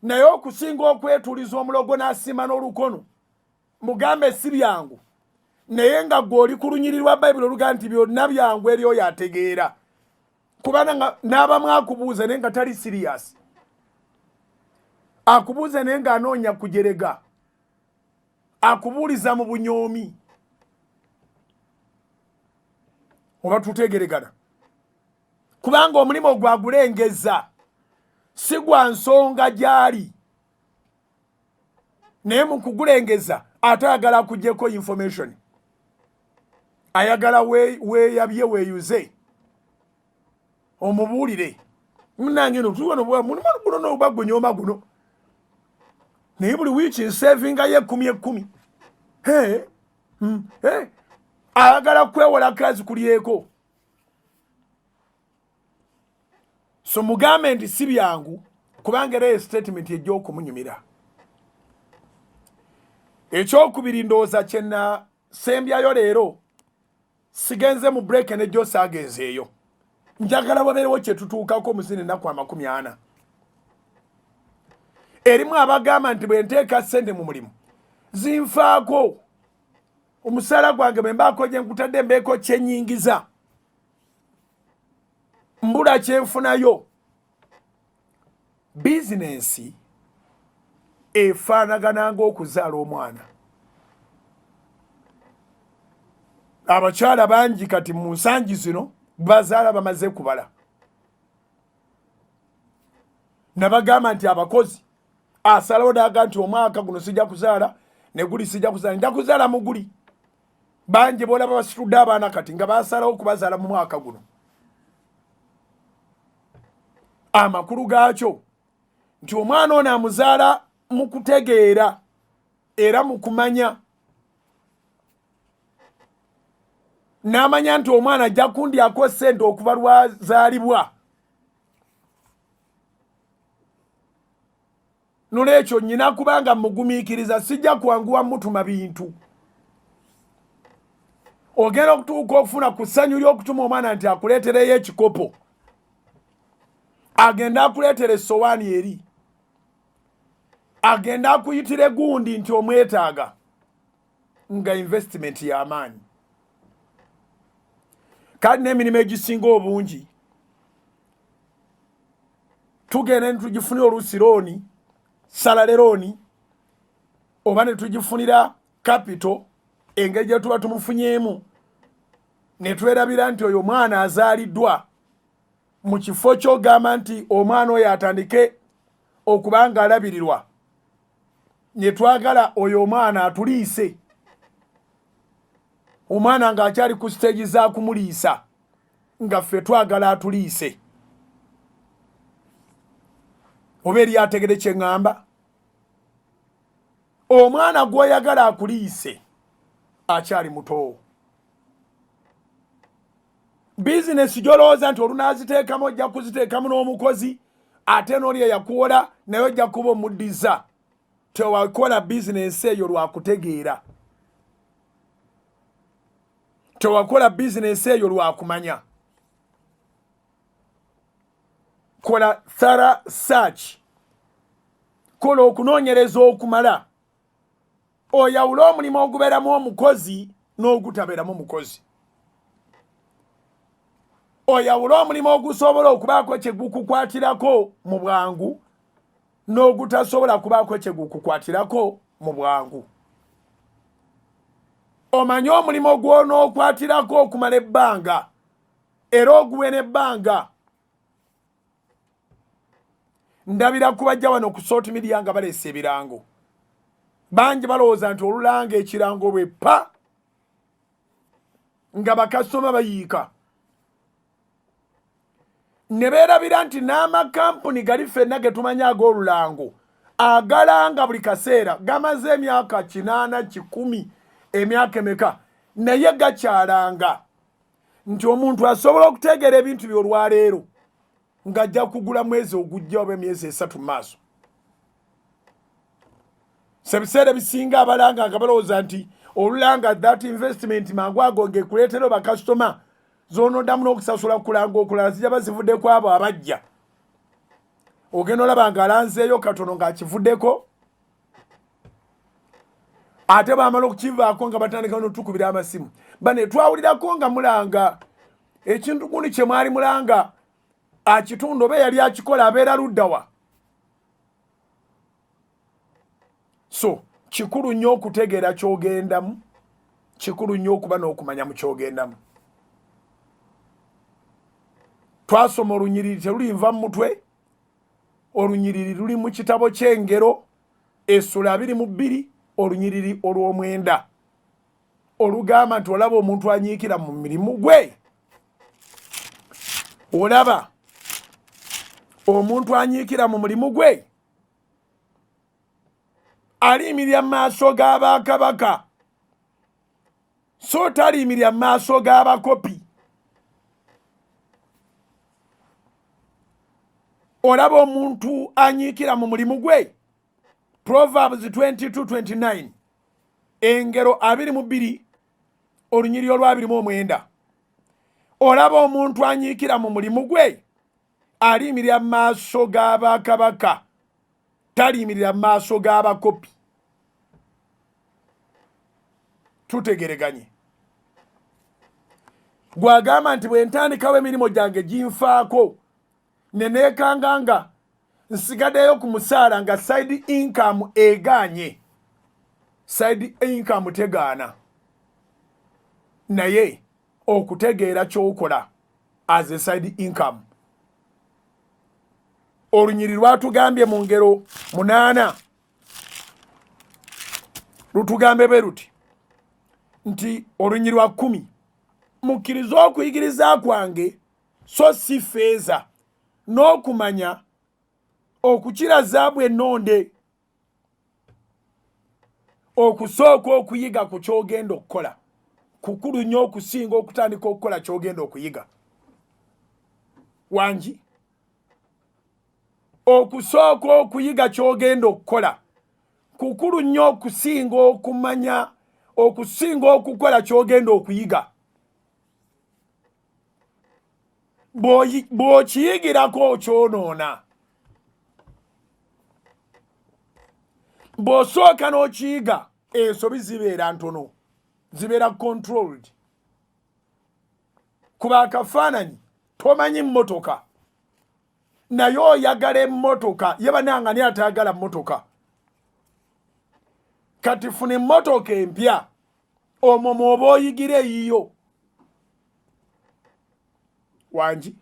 naye okusinga okwetuliza omulogo n'asima n'olukono mugambe si byangu naye nga gwe oli ku lunyiri lwa bayibuli oluga nti byonna byangu eri oyo ategeera kubanga n'abamu akubuuza naye nga tali siriyasi akubuuza naye ng'anoonya kujerega akubuuliza mu bunyoomi oba tutegeregana kubanga omulimu gwagulengeza si gwa nsonga gyali naye mu kugulengeza ate ayagala akugyeko information ayagala weeyabye weeyuze omubuulire munange no guno n'oba gunyooma guno naye buli wiiki nsevingayo 10 ayagala kwewola kazi kulyeko so mugambe nti si byangu kubanga era statement ejja okumunyumira ekyokubiri ndowooza kyenna sembyayo leero sigenze mu break nejjo saagenzeeyo njagala wabeerewo kye tutuukako mu zino ennaku 40 erimu abagamba nti bwe nteeka ssente mu mulimu zinfaako omusaala gwange bwe mbaako gye nkutadde mbeeko kyenyingiza mbula kyenfunayo bizinensi efaanagana ng'okuzaala omwana abakyala bangi kati mu nsangi zino bazaala bamaze kubala nabagamba nti abakozi asalawo daga nti omwaka guno sijja kuzaala neguli sijja kuzaala nja kuzaala muguli bangi bolaba basitudde abaana kati nga basalawo okubazaala mu mwaka guno amakulu gaakyo nti omwana ono amuzaala mu kutegeera era mu kumanya n'amanya nti omwana ajja kundyako ssente okuva lwazaalibwa nolwekyo nnyina kubanga mugumiikiriza sijja kwanguwa mutuma bintu ogenda okutuuka okufuna ku ssanyu ly'okutuma omwana nti akuleetereyo ekikopo agenda akuleetera essowaani eri agenda akuyitire gundi nti omwetaaga nga investment y'amaanyi kati n'emirimu egisinga obungi tugenda ne tugifunira oluusi looni salale looni oba ne tugifunira kapito engeri gye tuba tumufunyeemu ne twerabira nti oyo omwana azaaliddwa mu kifo ky'ogamba nti omwana oyo atandike okuba nga alabirirwa ne twagala oyo omwana atuliise omwana ng'akyali ku siteegi za kumuliisa nga ffe twagala atuliise oba eri ategere kye ŋŋamba omwana gw'oyagala akuliise akyali muto bizinesi gy'olowooza nti olunaaziteekamu ojja kuziteekamu n'omukozi ate n'oli eyakuwola naye ojja kuba omuddiza tewakola bizinesi eyo lwakutegeera tewakola bizinesi eyo lwakumanya kola thorough search kola okunoonyereza okumala oyawule omulimu ogubeeramu omukozi n'ogutabeeramu omukozi oyawule omulimu ogusobola okubaako kye gukukwatirako mu bwangu n'ogutasobola kubaako kye gukukwatirako mu bwangu omanyi omulimo gw'onokwatirako okumala ebbanga era oguwe n'ebbanga. Ndabira kubajja wano ku social media nga baleese ebirango bangi balowooza nti olulanga ekirango bwe pa nga bakasitoma bayiika ne beerabira nti n'amakampuni gali ffenna ge tumanya ag'olulango agalanga buli kaseera gamaze emyaka 8 10 emyaka emeka naye gakyalanga nti omuntu asobola okutegeera ebintu by'olwaleero ng'ajja kugula mwezi ogujja oba emyezi 3 mu maaso. Sebiseera bisinga abalanga nga balowooza nti olulanga that investment mangu ago ng'ekuleetera bakasitoma z'onoddamu n'okusasula kulanga okulala zijja bazivuddeko abo abajja. Ogenda olaba ng'alanzeeyo katono ng'akivuddeko ate bamala okukivaako nga batandika n'otukubira amasimu. Bane twawulirako nga mulanga ekintu gundi kye mwali mulanga akitundu oba yali akikola abeera luddawa. So kikulu nnyo okutegeera ky'ogendamu, kikulu nnyo okuba n'okumanya mu ky'ogendamu. Twasoma olunyiriri terulinva mu mutwe, olunyiriri luli mu kitabo ky'Engero essula 22 olunyiriri olw'omwenda olugamba nti olaba omuntu anyiikira mu mirimu gwe. Olaba omuntu anyiikira mu mulimu gwe aliyimirira mu maaso g'abakabaka so taliyimirira mu maaso g'abakopi. Olaba omuntu anyiikira mu mulimu gwe. Proverbs 22:29 Engero 22 olunyiriri olw'29. Olaba omuntu anyiikira mu mulimu gwe aliyimirira mu maaso g'abakabaka taliyimirira mu maaso g'abakopi. Tutegereganye. Gwagamba nti bwe ntandikawo emirimu gyange ginfaako neneekanganga nsigaddeyo ku musaala nga side income egaanye. Side income tegaana naye okutegeera ky'okola as a side income. Olunyiriri lwatugambye mu Ngero 8 lutugambe bwe ruti nti olunyiriri lwa 10 mukkiriza okuyigiriza kwange so si feeza n'okumanya okukira zaabu ennonde. Okusooka okuyiga ku ky'ogenda okukola kukulu nnyo okusinga okutandika okukola ky'ogenda okuyiga. Wangi okusooka okuyiga ky'ogenda okukola kukulu nnyo okusinga okumanya okusinga okukola ky'ogenda okuyiga. Bw'okiyigirako okyonoona. Bw'osooka n'okiyiga ensobi zibeera ntono, zibeera controlled. Kuba akafaananyi tomanyi mmotoka naye oyagala emmotoka ye bananga ni atayagala mmotoka. Kati funa emmotoka empya omwo mw'oba oyigire eyiyo. Wangi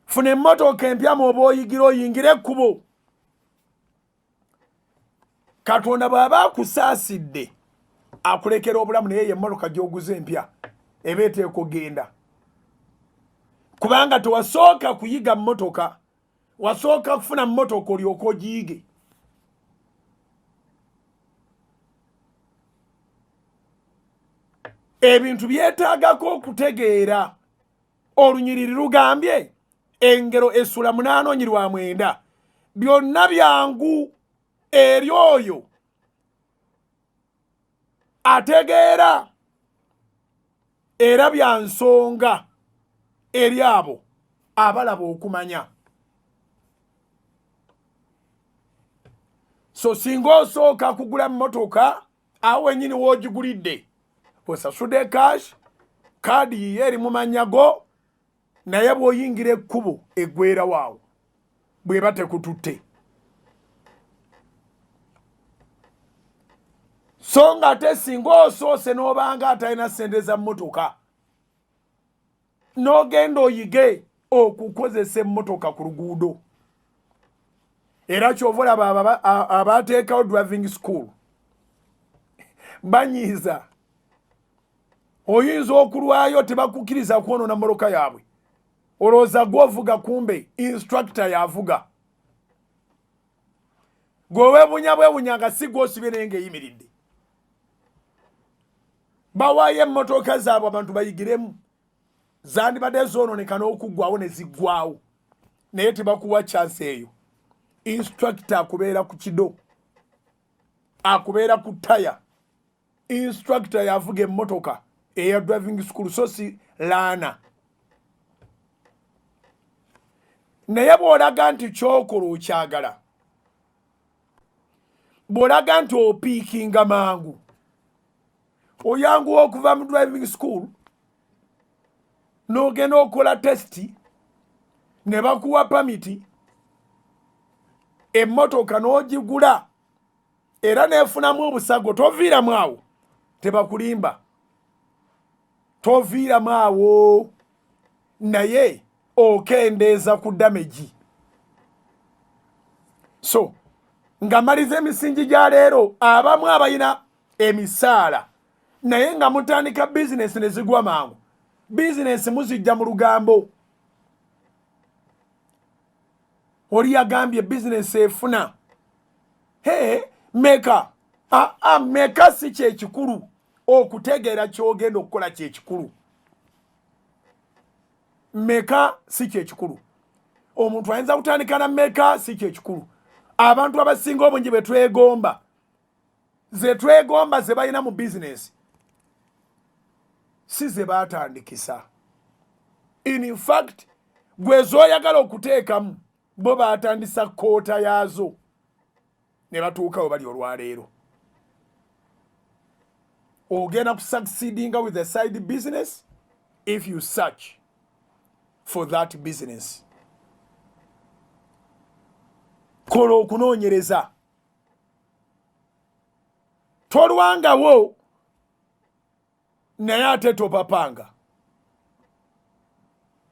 funa emmotoka empya mw'oba oyigire oyingire ekkubo. Katonda bw'aba akusaasidde akulekera obulamu naye emmotoka gy'oguze empya eba eteeka ogenda. Kubanga tewasooka kuyiga mmotoka, wasooka kufuna mmotoka olyoke ogiyige. Ebintu byetaagako okutegeera. Olunyiriri lugambye Engero essula 8:9 byonna byangu eri oyo ategeera era bya nsonga eri abo abalaba okumanya. So singa osooka kugula mmotoka awo wennyini w'ogigulidde osasudde cash kaadi yiye eri mu manyago naye bw'oyingira ekkubo eggweera waawo bw'eba tekututte. so nga ate singa osoose n'obanga atalina ssente za mmotoka n'ogenda oyige okukozesa emmotoka ku luguudo era kyova olaba abateekawo driving school banyiiza oyinza okulwayo tebakukkiriza kwonoona mmotoka yaabwe olowooza gwovuga kumbe instructor yavuga gweweebunya bwebunya nga si gwosibye naye ng'eyimiridde bawaayo emmotoka zaabwe abantu bayigiremu zandibadde zoononeka n'okuggwawo ne ziggwawo naye tebakuwa chance eyo instructor akubeera ku kido akubeera ku taya instructor yavuga emmotoka eya driving school so si laana naye bw'olaga nti kyokola okyagala bw'olaga nti opiikinga mangu oyanguwa okuva mu driving school n'ogenda okukola testi ne bakuwa pamiti emmotoka n'ogigula era neefunamu obusago toviiramu awo tebakulimba toviiramu awo naye okendeeza ku damagi so nga maliza emisingi gya leero abamu abalina emisaala naye nga mutandika bizinesi ne zigwa mangu bizinesi muzijja mu lugambo oli yagambye bizinesi efuna meka meka si kyekikulu okutegeera kyogenda okukola kyekikulu meka si kyekikulu omuntu ayinza kutandika na meka si kyekikulu abantu abasinga obungi betwegomba ze balina mu bizinesi si ze baatandikisa in fact gwe z'oyagala okuteekamu bo baatandisa koota yaazo ne batuukawo bali olwaleero ogenda ku succeedinga with a side business if you search for that business kola okunoonyereza tolwangawo naye ate topapanga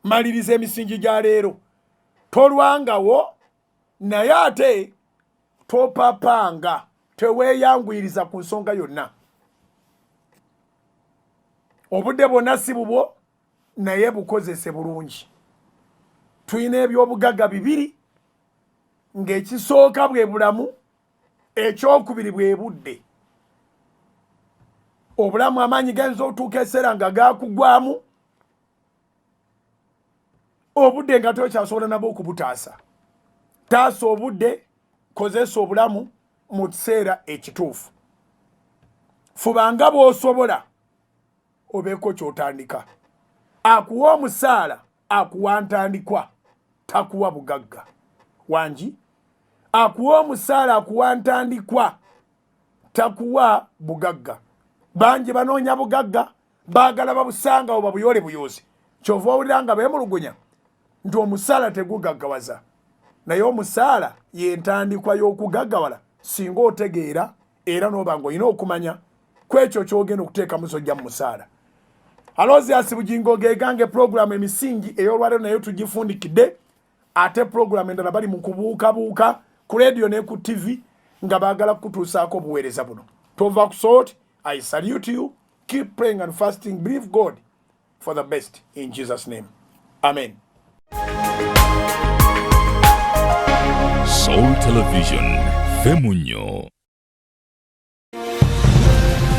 maliriza emisingi gya leero tolwangawo naye ate topapanga teweeyangwiriza ku nsonga yonna obudde bwonna si bubwo naye bukozese bulungi tulina ebyobugagga bibiri ng'ekisooka bwe bulamu ekyokubiri bwe budde obulamu amaanyi gayinza otuuka eseera nga gaakugwamu obudde nga tokyasobola nabwo okubutaasa taasa obudde kozesa obulamu mu kiseera ekituufu fubanga bw'osobola obeeko kyotandika akuwa omusaala akuwa ntandikwa takuwa bugagga wangi akuwa omusaala akuwa ntandikwa takuwa bugagga bangi banoonya bugagga baagala babusanga oba buyole buyoozi kyova owulira nga beemulugunya nti omusaala tegugaggawaza naye omusaala yentandikwa y'okugaggawala singa otegeera era n'oba ng'olina okumanya ku ekyo ky'ogenda okuteekamu zojja mu musaala Alozias Bugingo gegange programu emisingi ey'olwaleero nayo tugifundikidde ate programu endala bali mu kubuukabuuka ku radio ne ku TV nga baagala kutuusaako obuweereza buno tova kusort. I salute you. Keep praying and fasting. Believe God for the best in Jesus' name. Amen. Soul Television, Femunyo.